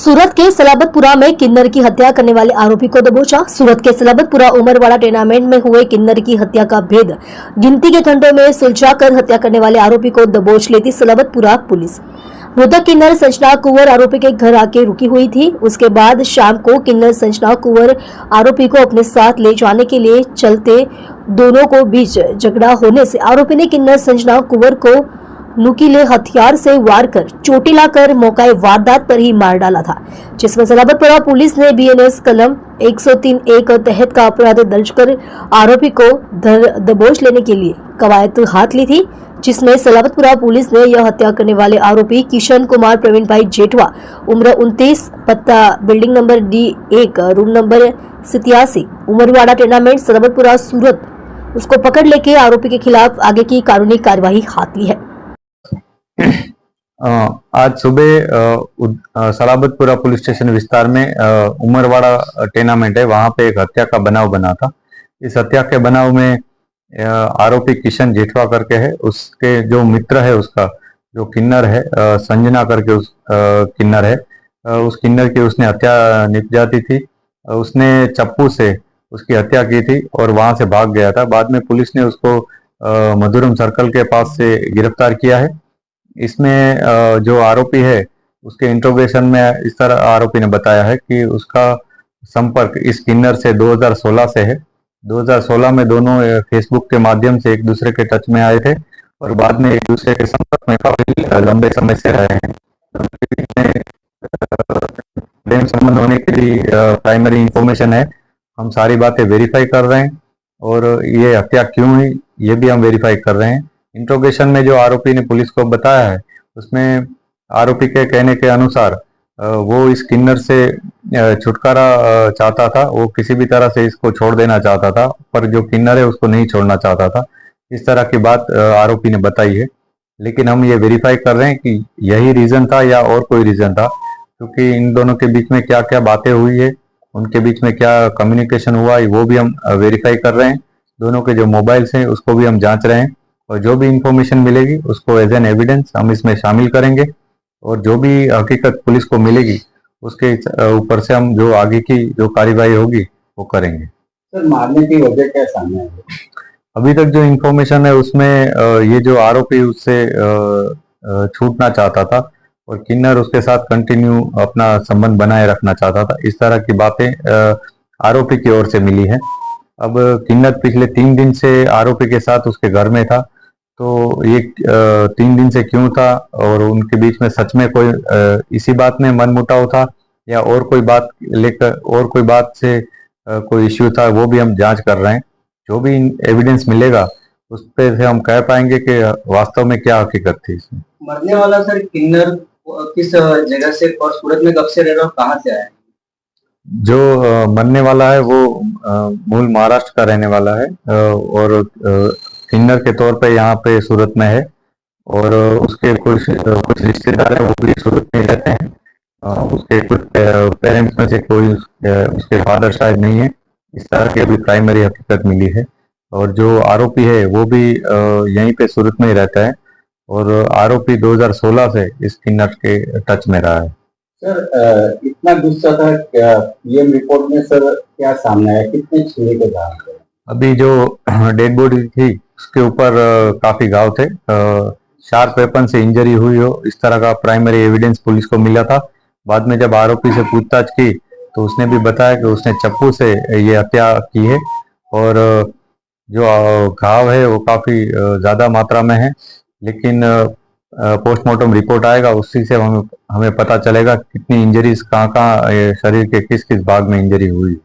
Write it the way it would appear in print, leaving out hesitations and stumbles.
सूरत के सलाबतपुरा में किन्नर की हत्या करने वाले आरोपी को दबोचा। सूरत के सलाबतपुरा उमरवाड़ा टेनामेंट में हुए किन्नर की हत्या का भेद गिनती के घंटों में सुलझाकर हत्या करने वाले आरोपी को दबोच लेती सलाबतपुरा पुलिस। मृतक किन्नर संजना कुंवर आरोपी के घर आके रुकी हुई थी। उसके बाद शाम को किन्नर संजना कुंवर आरोपी को अपने साथ ले जाने के लिए चलते दोनों को बीच झगड़ा होने से आरोपी ने किन्नर संजना कुंवर को नुकीले हथियार से वार कर चोटी लाकर मौके वारदात पर ही मार डाला था, जिसमें सलाबतपुरा पुलिस ने बीएनएस कलम 103(1) तहत का अपराध दर्ज कर आरोपी को दबोच लेने के लिए कवायद हाथ ली थी, जिसमें सलाबतपुरा पुलिस ने यह हत्या करने वाले आरोपी किशन कुमार प्रवीण भाई जेठवा उम्र 29, पत्ता building number D1 room number 87 Umarwada tenement Salabatpura Surat, उसको पकड़ लेके आरोपी के खिलाफ आगे की कानूनी कार्यवाही हाथ ली है। आज सुबह सलाबतपुरा पुलिस स्टेशन विस्तार में उमरवाड़ा टेनामेंट है, वहां पे एक हत्या का बनाव बना था। इस हत्या के बनाव में आरोपी किशन जेठवा करके है, उसके जो मित्र है उसका जो किन्नर है संजना करके उस किन्नर है, उस किन्नर की उसने हत्या निपजाती थी। उसने चप्पू से उसकी हत्या की थी और वहां से भाग गया था। बाद में पुलिस ने उसको मधुरम सर्कल के पास से गिरफ्तार किया है। इसमें जो आरोपी है उसके इंट्रोगेशन में इस तरह आरोपी ने बताया है कि उसका संपर्क इस किन्नर से 2016 से है। 2016 में दोनों फेसबुक के माध्यम से एक दूसरे के टच में आए थे और बाद में एक दूसरे के संपर्क में काफी लंबे समय से रहे हैं। प्रेम संबंध होने के लिए प्राइमरी इंफॉर्मेशन है, हम सारी बातें वेरीफाई कर रहे हैं और ये हत्या क्यों हुई ये भी हम वेरीफाई कर रहे हैं। इंट्रोगेशन में जो आरोपी ने पुलिस को बताया है उसमें आरोपी के कहने के अनुसार वो इस किन्नर से छुटकारा चाहता था, वो किसी भी तरह से इसको छोड़ देना चाहता था, पर जो किन्नर है उसको नहीं छोड़ना चाहता था। इस तरह की बात आरोपी ने बताई है, लेकिन हम ये वेरीफाई कर रहे हैं कि यही रीजन था या और कोई रीजन था, क्योंकि इन दोनों के बीच में क्या क्या बातें हुई है, उनके बीच में क्या कम्युनिकेशन हुआ है, वो भी हम वेरीफाई कर रहे हैं। दोनों के जो मोबाइल्स हैं उसको भी हम जांच रहे हैं और जो भी इंफॉर्मेशन मिलेगी उसको एज एन एविडेंस हम इसमें शामिल करेंगे और जो भी हकीकत पुलिस को मिलेगी उसके ऊपर से हम जो आगे की जो कार्यवाही होगी वो करेंगे। सर, मारने की वजह क्या सामने आई? अभी तक जो इंफॉर्मेशन है उसमें ये जो आरोपी उससे छूटना चाहता था और किन्नर उसके साथ कंटिन्यू अपना संबंध बनाए रखना चाहता था, इस तरह की बातें आरोपी की ओर से मिली है। अब किन्नर पिछले 3 दिन से आरोपी के साथ उसके घर में था, तो ये 3 दिन से क्यों था और उनके बीच में सच में कोई इसी बात में मनमुटाव था या और कोई बात लेकर और कोई बात से कोई इश्यू था, वो भी हम जांच कर रहे हैं। जो भी एविडेंस मिलेगा उस पे से हम कह पाएंगे कि वास्तव में क्या हकीकत थी इसमें। मरने वाला सर किन्नर किस जगह से और सूरत में कब से रह रहा है और कहाँ से आया? जो मरने वाला है वो मूल महाराष्ट्र का रहने वाला है और किन्नर के तौर पे यहाँ पे सूरत में है और उसके कुछ रिश्तेदार हैं वो भी सूरत में रहते हैं। उसके कुछ पेरेंट्स में से कोई उसके फादर शायद नहीं है, इस तरह की अभी प्राइमरी हकीकत मिली है। और जो आरोपी है वो भी यहीं पे सूरत में ही रहता है और आरोपी 2016 से इस किन्नर के टच में रहा है। सर, इतना गुस्सा था क्या पीएम रिपोर्ट में? सर, क्या सामने आया, कितने छुरी के दाग थे? अभी जो डेड बॉडी थी उसके ऊपर काफी घाव थे, शार्प वेपन से इंजरी हुई हो इस तरह का प्राइमरी एविडेंस पुलिस को मिला था। बाद में जब आरोपी से पूछताछ की तो उसने भी बताया कि उसने चप्पू से ये हत्या की है और जो घाव है वो काफी ज्यादा मात्रा में है, लेकिन पोस्टमार्टम रिपोर्ट आएगा उसी से हमें पता चलेगा कितनी इंजरीज कहाँ शरीर के किस किस भाग में इंजरी हुई।